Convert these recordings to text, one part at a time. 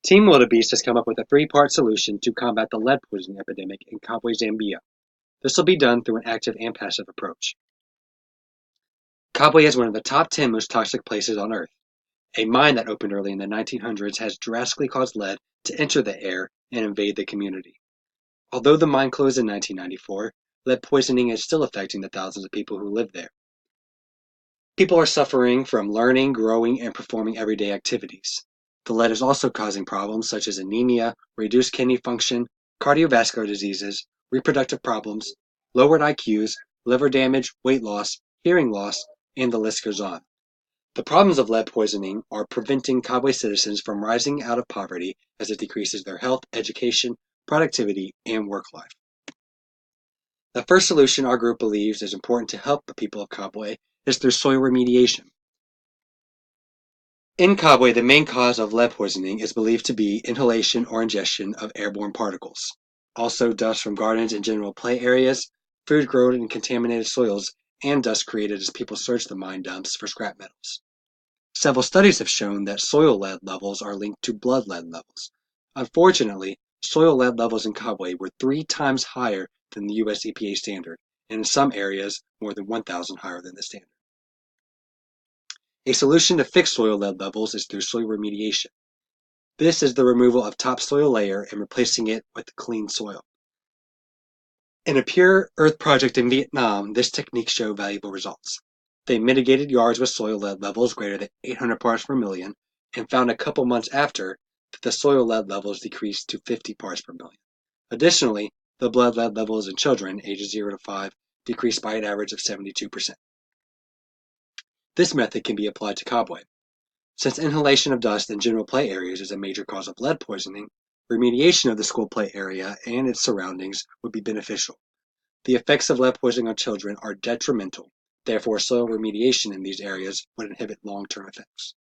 Team Wildebeest has come up with a three-part solution to combat the lead poisoning epidemic in Kabwe, Zambia. This will be done through an active and passive approach. Kabwe is one of the top 10 most toxic places on Earth. A mine that opened early in the 1900s has drastically caused lead to enter the air and invade the community. Although the mine closed in 1994, lead poisoning is still affecting the thousands of people who live there. People are suffering from learning, growing, and performing everyday activities. The lead is also causing problems such as anemia, reduced kidney function, cardiovascular diseases, reproductive problems, lowered IQs, liver damage, weight loss, hearing loss, and the list goes on. The problems of lead poisoning are preventing Kabwe citizens from rising out of poverty as it decreases their health, education, productivity, and work life. The first solution our group believes is important to help the people of Kabwe is through soil remediation. In Kabwe, the main cause of lead poisoning is believed to be inhalation or ingestion of airborne particles. Also, dust from gardens and general play areas, food grown in contaminated soils, and dust created as people search the mine dumps for scrap metals. Several studies have shown that soil lead levels are linked to blood lead levels. Unfortunately, soil lead levels in Kabwe were 3 times higher than the US EPA standard, and in some areas more than 1,000 higher than the standard. A solution to fix soil lead levels is through soil remediation. This is the removal of topsoil layer and replacing it with clean soil. In a pure earth project in Vietnam, this technique showed valuable results. They mitigated yards with soil lead levels greater than 800 parts per million and found a couple months after that the soil lead levels decreased to 50 parts per million. Additionally, the blood lead levels in children ages 0 to 5 decreased by an average of 72%. This method can be applied to Kabwe. Since inhalation of dust in general play areas is a major cause of lead poisoning, remediation of the school play area and its surroundings would be beneficial. The effects of lead poisoning on children are detrimental. Therefore, soil remediation in these areas would inhibit long-term effects.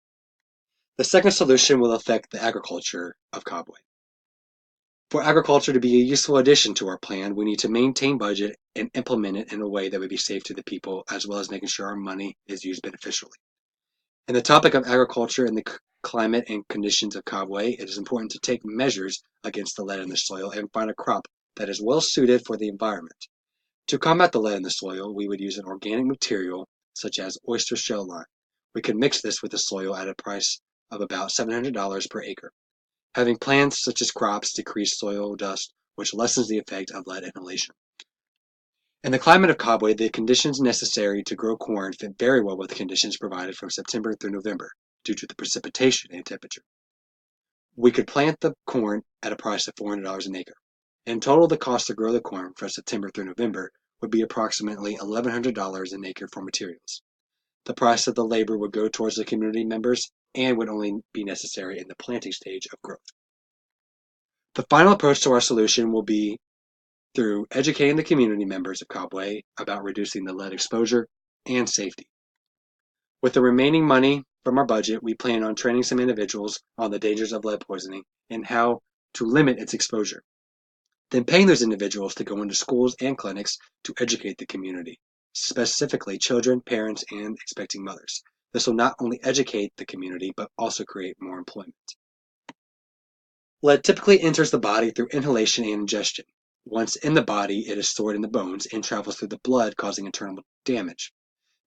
The second solution will affect the agriculture of Kabwe. For agriculture to be a useful addition to our plan, we need to maintain budget and implement it in a way that would be safe to the people, as well as making sure our money is used beneficially. In the topic of agriculture and the climate and conditions of Kabwe, it is important to take measures against the lead in the soil and find a crop that is well suited for the environment. To combat the lead in the soil, we would use an organic material such as oyster shell lime. We could mix this with the soil at a price of about $700 per acre. Having plants such as crops decrease soil dust, which lessens the effect of lead inhalation. In the climate of Kabwe, the conditions necessary to grow corn fit very well with the conditions provided from September through November due to the precipitation and temperature. We could plant the corn at a price of $400 an acre. In total, the cost to grow the corn from September through November would be approximately $1,100 an acre for materials. The price of the labor would go towards the community members and would only be necessary in the planting stage of growth. The final approach to our solution will be through educating the community members of Kabwe about reducing the lead exposure and safety. With the remaining money from our budget, we plan on training some individuals on the dangers of lead poisoning and how to limit its exposure. Then paying those individuals to go into schools and clinics to educate the community, specifically children, parents, and expecting mothers. This will not only educate the community, but also create more employment. Lead typically enters the body through inhalation and ingestion. Once in the body, it is stored in the bones and travels through the blood, causing internal damage.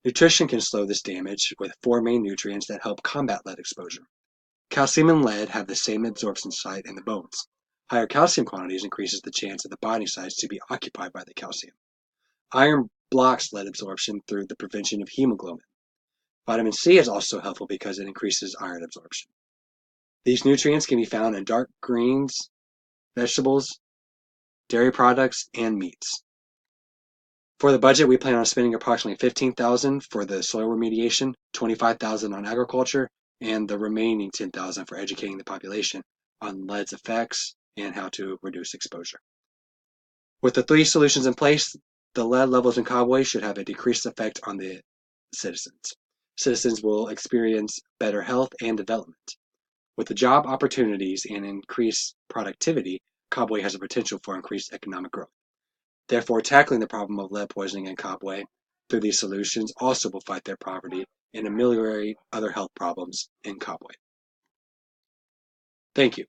Nutrition can slow this damage with 4 main nutrients that help combat lead exposure. Calcium and lead have the same absorption site in the bones. Higher calcium quantities increases the chance of the binding sites to be occupied by the calcium. Iron blocks lead absorption through the prevention of hemoglobin. Vitamin C is also helpful because it increases iron absorption. These nutrients can be found in dark greens, vegetables, dairy products, and meats. For the budget, we plan on spending approximately $15,000 for the soil remediation, $25,000 on agriculture, and the remaining $10,000 for educating the population on lead's effects and how to reduce exposure. With the 3 solutions in place, the lead levels in Kabwe should have a decreased effect on the citizens. Citizens will experience better health and development. With the job opportunities and increased productivity, Kabwe has a potential for increased economic growth. Therefore, tackling the problem of lead poisoning in Kabwe through these solutions also will fight their poverty and ameliorate other health problems in Kabwe. Thank you.